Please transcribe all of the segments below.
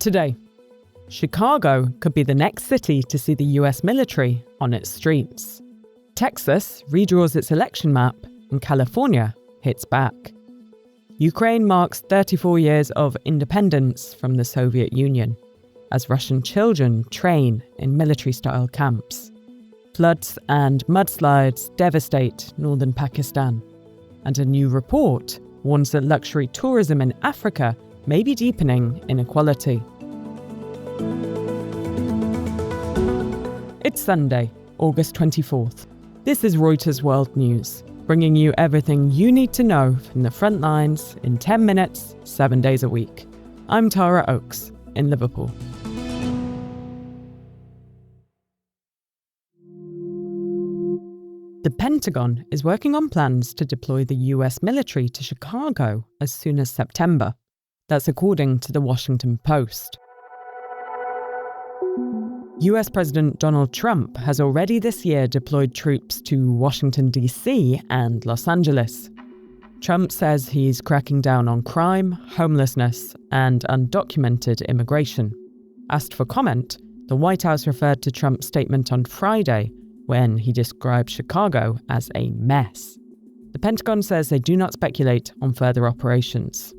Today, Chicago could be the next city to see the US military on its streets. Texas redraws its election map and California hits back. Ukraine marks 34 years of independence from the Soviet Union as Russian children train in military-style camps. Floods and mudslides devastate northern Pakistan, and a new report warns that luxury tourism in Africa may be deepening inequality. It's Sunday, August 24th. This is Reuters World News, bringing you everything you need to know from the front lines in 10 minutes, 7 days a week. I'm Tara Oakes in Liverpool. The Pentagon is working on plans to deploy the US military to Chicago as soon as September. That's according to the Washington Post. US President Donald Trump has already this year deployed troops to Washington, D.C. and Los Angeles. Trump says he's cracking down on crime, homelessness, and undocumented immigration. Asked for comment, the White House referred to Trump's statement on Friday when he described Chicago as a mess. The Pentagon says they do not speculate on further operations.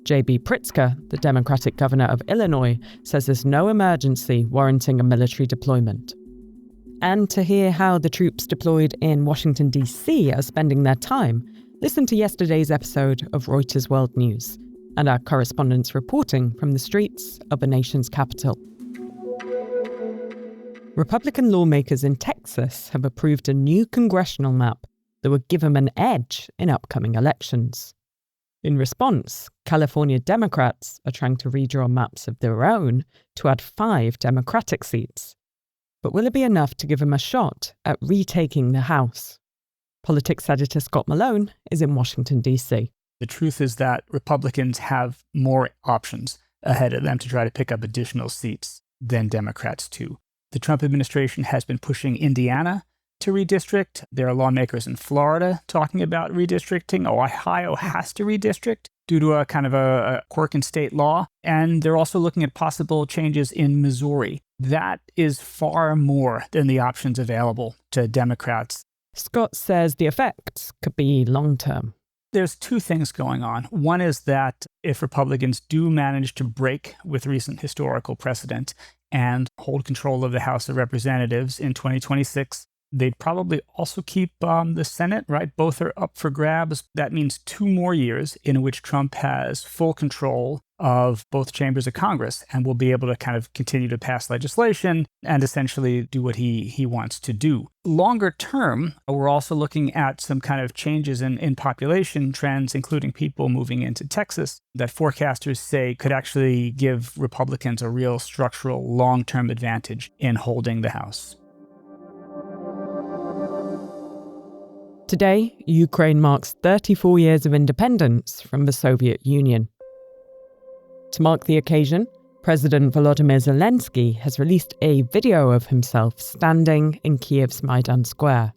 J.B. Pritzker, the Democratic governor of Illinois, says there's no emergency warranting a military deployment. And to hear how the troops deployed in Washington, D.C. are spending their time, listen to yesterday's episode of Reuters World News and our correspondents reporting from the streets of the nation's capital. Republican lawmakers in Texas have approved a new congressional map that would give them an edge in upcoming elections. In response, California Democrats are trying to redraw maps of their own to add 5 Democratic seats. But will it be enough to give them a shot at retaking the House? Politics editor Scott Malone is in Washington, D.C. The truth is that Republicans have more options ahead of them to try to pick up additional seats than Democrats do. The Trump administration has been pushing Indiana to redistrict. There are lawmakers in Florida talking about redistricting. Ohio has to redistrict due to a kind of a quirk in state law. And they're also looking at possible changes in Missouri. That is far more than the options available to Democrats. Scott says the effects could be long-term. There's 2 things going on. One is that if Republicans do manage to break with recent historical precedent and hold control of the House of Representatives in 2026, they'd probably also keep the Senate, right? Both are up for grabs. That means 2 more years in which Trump has full control of both chambers of Congress and will be able to kind of continue to pass legislation and essentially do what he wants to do. Longer term, we're also looking at some kind of changes in population trends, including people moving into Texas, that forecasters say could actually give Republicans a real structural long-term advantage in holding the House. Today, Ukraine marks 34 years of independence from the Soviet Union. To mark the occasion, President Volodymyr Zelensky has released a video of himself standing in Kiev's Maidan Square,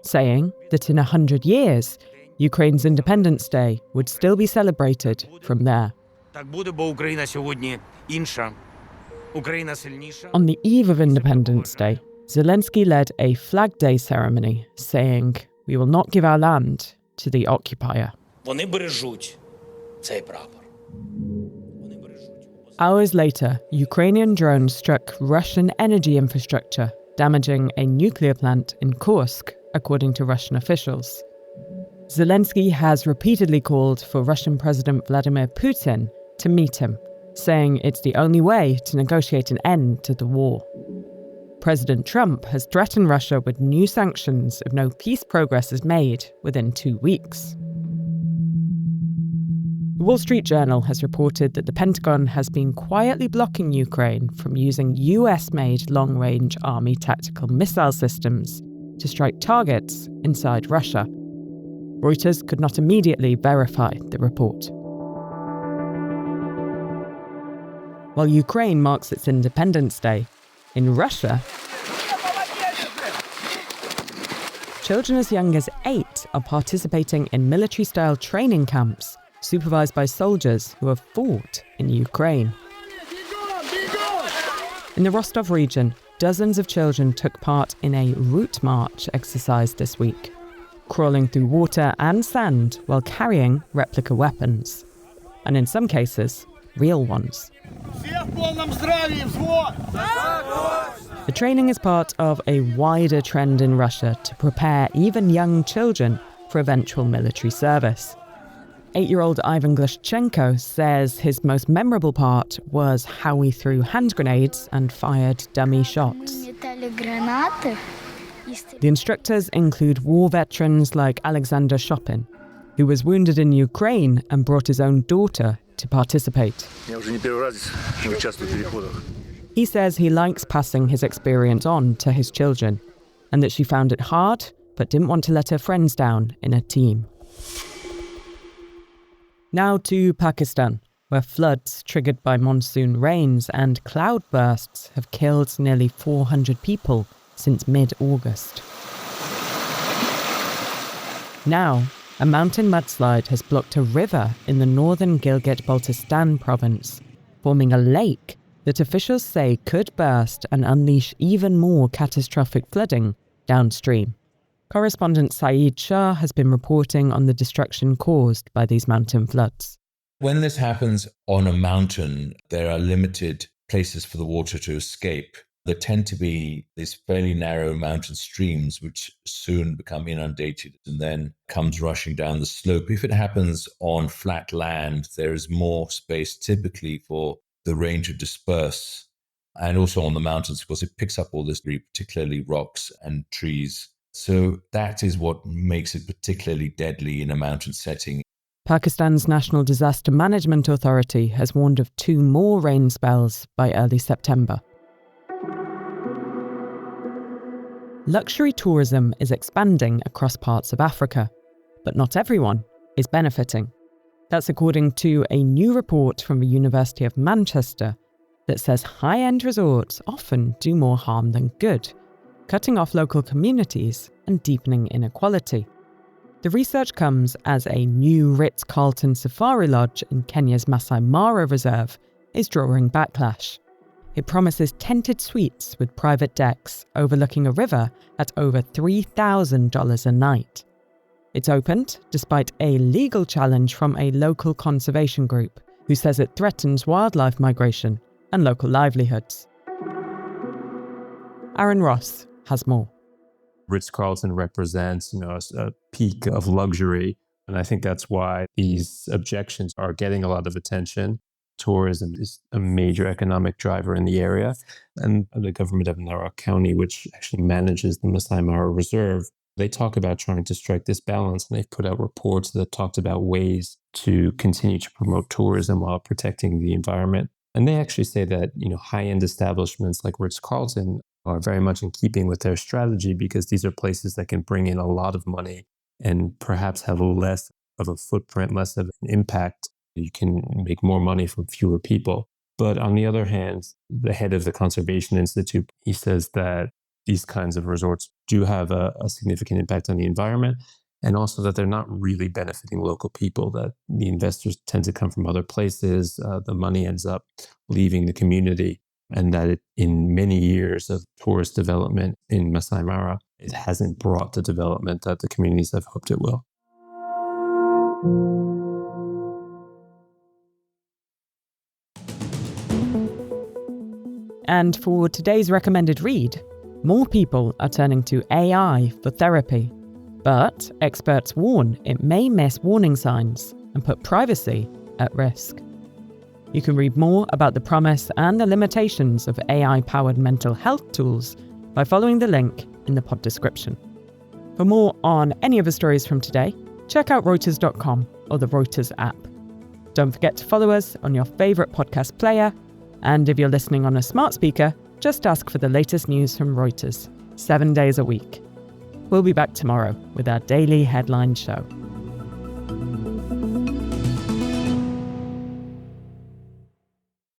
saying that in 100 years, Ukraine's Independence Day would still be celebrated from there. On the eve of Independence Day, Zelensky led a Flag Day ceremony, saying, "We will not give our land to the occupier." Hours later, Ukrainian drones struck Russian energy infrastructure, damaging a nuclear plant in Kursk, according to Russian officials. Zelensky has repeatedly called for Russian President Vladimir Putin to meet him, saying it's the only way to negotiate an end to the war. President Trump has threatened Russia with new sanctions if no peace progress is made within 2 weeks. The Wall Street Journal has reported that the Pentagon has been quietly blocking Ukraine from using US-made long-range army tactical missile systems to strike targets inside Russia. Reuters could not immediately verify the report. While Ukraine marks its Independence Day, in Russia, children as young as 8 are participating in military-style training camps supervised by soldiers who have fought in Ukraine. In the Rostov region, dozens of children took part in a route march exercise this week, crawling through water and sand while carrying replica weapons. And in some cases, real ones. The training is part of a wider trend in Russia to prepare even young children for eventual military service. 8-year-old Ivan Glashchenko says his most memorable part was how he threw hand grenades and fired dummy shots. The instructors include war veterans like Alexander Shopin, who was wounded in Ukraine and brought his own daughter to participate. He says he likes passing his experience on to his children, and that she found it hard but didn't want to let her friends down in a team. Now to Pakistan, where floods triggered by monsoon rains and cloudbursts have killed nearly 400 people since mid-August. Now, a mountain mudslide has blocked a river in the northern Gilgit-Baltistan province, forming a lake that officials say could burst and unleash even more catastrophic flooding downstream. Correspondent Saeed Shah has been reporting on the destruction caused by these mountain floods. When this happens on a mountain, there are limited places for the water to escape. There tend to be these fairly narrow mountain streams which soon become inundated and then comes rushing down the slope. If it happens on flat land, there is more space typically for the rain to disperse. And also on the mountains, because it picks up all this debris, particularly rocks and trees. So that is what makes it particularly deadly in a mountain setting. Pakistan's National Disaster Management Authority has warned of 2 more rain spells by early September. Luxury tourism is expanding across parts of Africa, but not everyone is benefiting. That's according to a new report from the University of Manchester that says high-end resorts often do more harm than good, cutting off local communities and deepening inequality. The research comes as a new Ritz-Carlton Safari Lodge in Kenya's Maasai Mara Reserve is drawing backlash. It promises tented suites with private decks overlooking a river at over $3,000 a night. It's opened despite a legal challenge from a local conservation group who says it threatens wildlife migration and local livelihoods. Aaron Ross has more. Ritz-Carlton represents, a peak of luxury. And I think that's why these objections are getting a lot of attention. Tourism is a major economic driver in the area. And the government of Narok County, which actually manages the Maasai Mara Reserve, they talk about trying to strike this balance. And they've put out reports that talked about ways to continue to promote tourism while protecting the environment. And they actually say that, high-end establishments like Ritz-Carlton are very much in keeping with their strategy because these are places that can bring in a lot of money and perhaps have less of a footprint, less of an impact. You can make more money from fewer people. But on the other hand, the head of the Conservation Institute, he says that these kinds of resorts do have a significant impact on the environment, and also that they're not really benefiting local people, that the investors tend to come from other places, the money ends up leaving the community, and that in many years of tourist development in Maasai Mara, it hasn't brought the development that the communities have hoped it will. And for today's recommended read, more people are turning to AI for therapy. But experts warn it may miss warning signs and put privacy at risk. You can read more about the promise and the limitations of AI-powered mental health tools by following the link in the pod description. For more on any of the stories from today, check out Reuters.com or the Reuters app. Don't forget to follow us on your favourite podcast player, and if you're listening on a smart speaker, just ask for the latest news from Reuters, 7 days a week. We'll be back tomorrow with our daily headline show.